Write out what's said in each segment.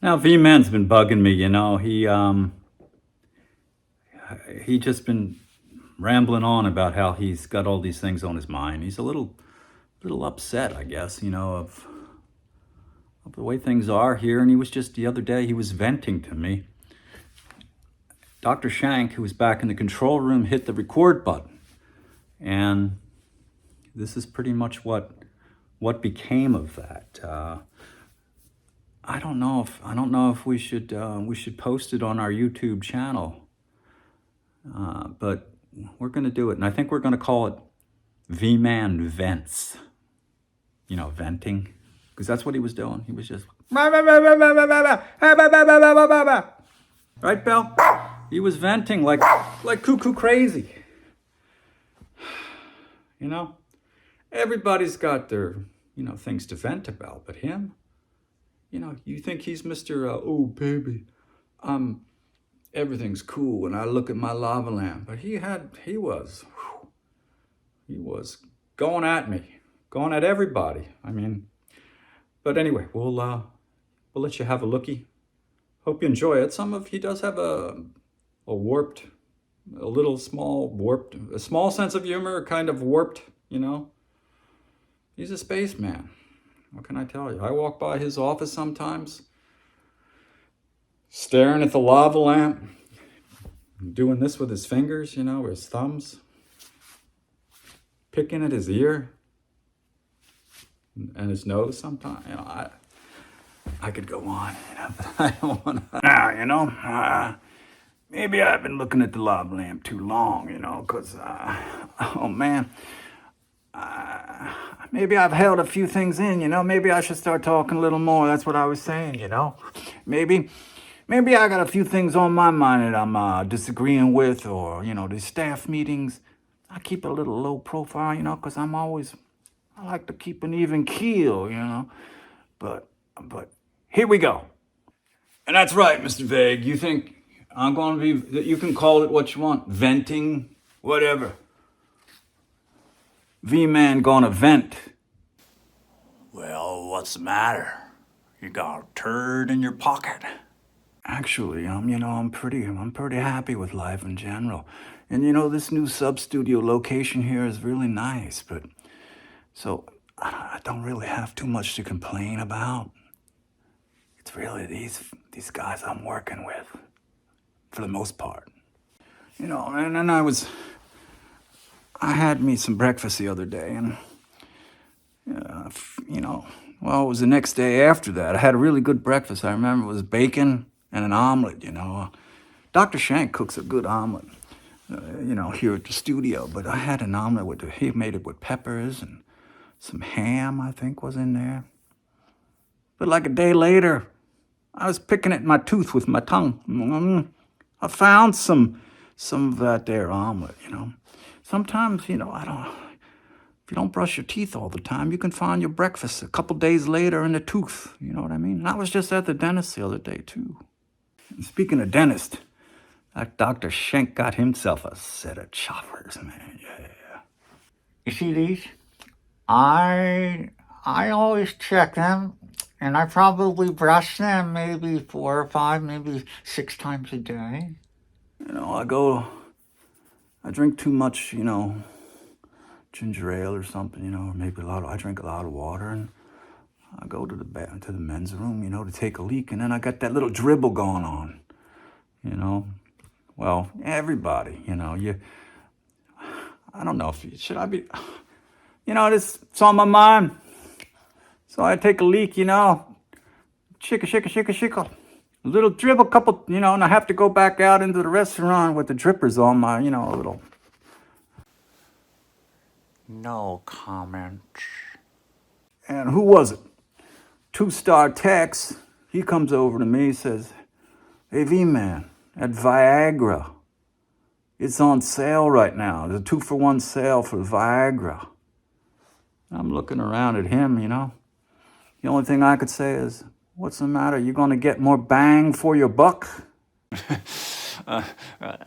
Now V-Man's been bugging me, he just been rambling on about how he's got all these things on his mind. He's a little upset, I guess, of the way things are here. And he was just the other day, he was venting to me. Dr. Shank, who was back in the control room, hit the record button. And this is pretty much what became of that. I don't know if we should post it on our YouTube channel, but we're going to do it, and I think we're going to call it V-Man Vents. Venting, because that's what he was doing. He was just right, Belle. He was venting like cuckoo crazy. Everybody's got their things to vent about, but him. You think he's Mr. Oh baby, everything's cool when I look at my lava lamp. But he was going at me, going at everybody. But anyway, we'll let you have a lookie. Hope you enjoy it. He does have a small sense of humor, kind of warped, He's a spaceman. What can I tell you? I walk by his office sometimes, staring at the lava lamp, doing this with his fingers, or his thumbs, picking at his ear and his nose sometimes. I could go on, but I don't want to. Maybe I've been looking at the lava lamp too long, because, oh man. Maybe I've held a few things in, Maybe I should start talking a little more. That's what I was saying, Maybe I got a few things on my mind that I'm disagreeing with, or, these staff meetings. I keep a little low profile, because I like to keep an even keel, But here we go. And that's right, Mr. Vague. You think I'm going to be, you can call it what you want, venting, whatever. V-Man gonna vent. Well, what's the matter? You got a turd in your pocket? Actually, I'm pretty happy with life in general. And this new sub-studio location here is really nice, but so I don't really have too much to complain about. It's really these guys I'm working with, for the most part. And then I had me some breakfast the other day, and well, it was the next day after that. I had a really good breakfast. I remember it was bacon and an omelet. Dr. Shank cooks a good omelet, here at the studio. But I had an omelet he made it with peppers and some ham, I think, was in there. But like a day later, I was picking at my tooth with my tongue. I found some of that there omelet. Sometimes, if you don't brush your teeth all the time, you can find your breakfast a couple days later in the tooth. You know what I mean? And I was just at the dentist the other day, too. And speaking of dentist, that Dr. Shank got himself a set of choppers, man. Yeah. You see these? I always check them, and I probably brush them maybe 4 or 5, maybe 6 times a day. I drink too much, ginger ale or something, or maybe I drink a lot of water, and I go to the men's room, to take a leak, and then I got that little dribble going on, Well, everybody, I don't know should I be, it's on my mind. So I take a leak, shika. A little dribble, couple, and I have to go back out into the restaurant with the drippers on my, a little. No comment. And who was it? 2-star Tex. He comes over to me, says, "Hey, V-Man, at Viagra, it's on sale right now. There's a 2-for-1 sale for Viagra." I'm looking around at him, The only thing I could say is, "What's the matter? You gonna get more bang for your buck?"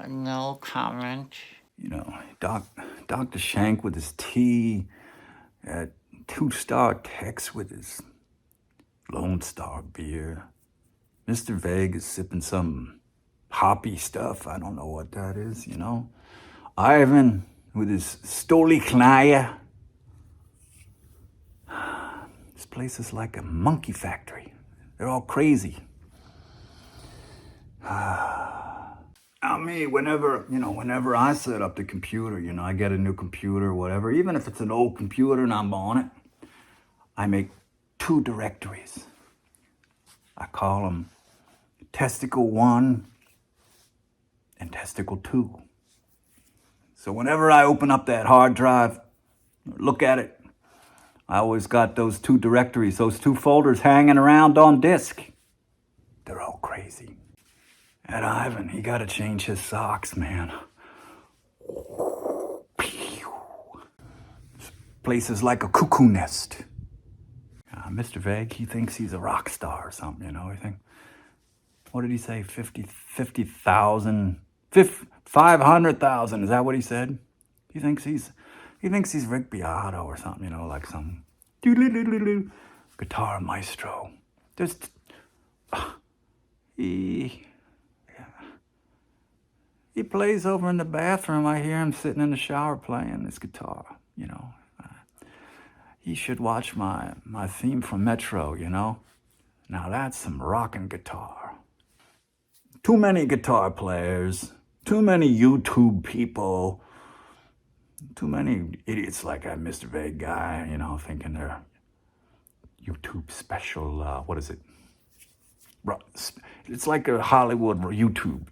No comment. Dr. Shank with his tea, 2-star Tex with his Lone Star beer. Mr. Vague is sipping some hoppy stuff. I don't know what that is, you know. Ivan with his Stolichnaya. This place is like a monkey factory. They're all crazy. Now me, whenever I set up the computer, I get a new computer or whatever, even if it's an old computer and I'm on it, I make 2 directories. I call them Testicle 1 and Testicle 2. So whenever I open up that hard drive, look at it, I always got those 2 directories, those 2 folders hanging around on disk. They're all crazy. That Ivan, he gotta change his socks, man. This place is like a cuckoo nest. Mr. Vague, he thinks he's a rock star or something, I think. What did he say? 50,000, 500,000. Is that what he said? He thinks he's Rick Beato or something, like some guitar maestro. Just he plays over in the bathroom. I hear him sitting in the shower playing his guitar, He should watch my theme from Metro, Now that's some rockin' guitar. Too many guitar players, too many YouTube people, too many idiots like that Mr. Vague guy, thinking they're YouTube special, what is it? It's like a Hollywood YouTube,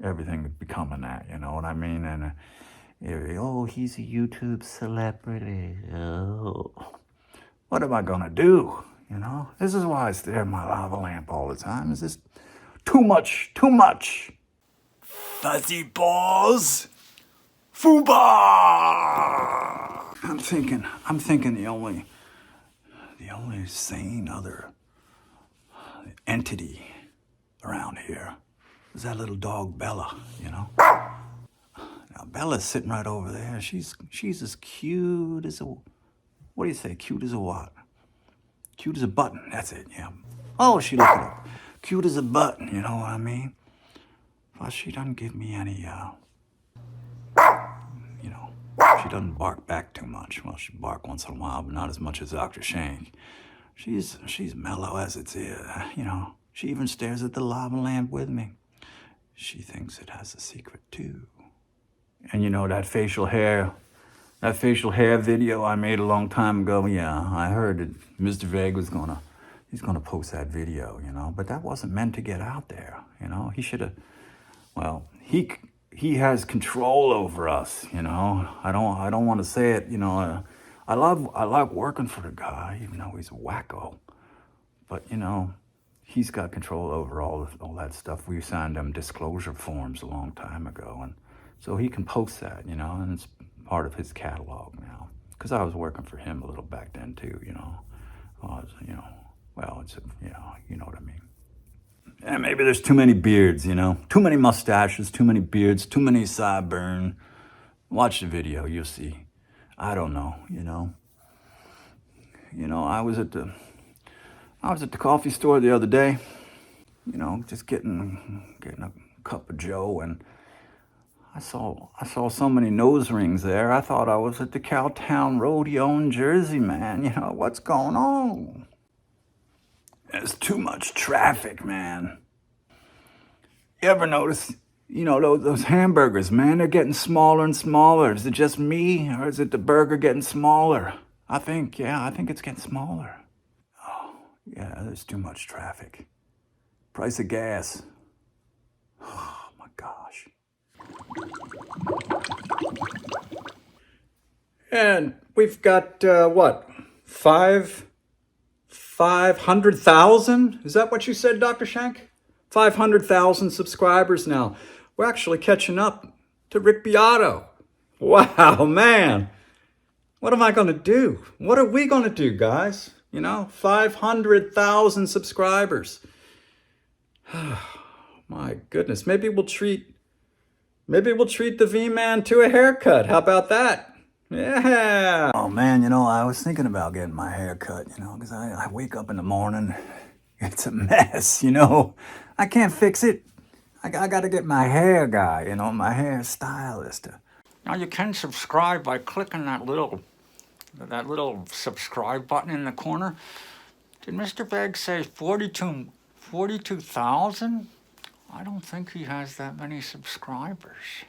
everything becoming that, you know what I mean? And he's a YouTube celebrity. Oh, what am I gonna do? This is why I stare at my lava lamp all the time. Is this too much? Fuzzy balls. Fuba! I'm thinking the only sane other entity around here is that little dog Bella, Now Bella's sitting right over there. She's as cute as a, what do you say? Cute as a what? Cute as a button. That's it. Yeah. Oh, she looked it up. Cute as a button. You know what I mean? Well, she doesn't give me any. She doesn't bark back too much. Well, she bark once in a while, but not as much as Dr. Shank. She's mellow as it's She even stares at the lava lamp with me. She thinks it has a secret too. And that facial hair video I made a long time ago. Yeah, I heard that Mr. Vague he's gonna post that video. But that wasn't meant to get out there. He should have. Well, he has control over us. I don't want to say it. I like working for the guy, even though he's a wacko. But he's got control over all that stuff. We signed them disclosure forms a long time ago, and so he can post that, and it's part of his catalog now. Because I was working for him a little back then too, well, it's you know what I mean. And maybe there's too many beards, too many mustaches, too many beards, too many sideburn. Watch the video, you'll see. I don't know, I was at the coffee store the other day, just getting a cup of Joe, and I saw so many nose rings there. I thought I was at the Cowtown Rodeo in Jersey, man. What's going on? There's too much traffic, man. You ever notice, those hamburgers, man, they're getting smaller and smaller. Is it just me, or is it the burger getting smaller? I think it's getting smaller. Oh, yeah, there's too much traffic. Price of gas. Oh, my gosh. And we've got, 500,000? Is that what you said, Dr. Shank? 500,000 subscribers now. We're actually catching up to Rick Beato. Wow, man. What am I going to do? What are we going to do, guys? 500,000 subscribers. My goodness. Maybe we'll treat the V-Man to a haircut. How about that? Yeah. Oh, man, I was thinking about getting my hair cut, because I wake up in the morning, It's a mess, you know. I can't fix it. I gotta get my hair guy, you know, my hair stylist. Now you can subscribe by clicking that little subscribe button in the corner. Did Mr. Begg say 42,000? I don't think he has that many subscribers.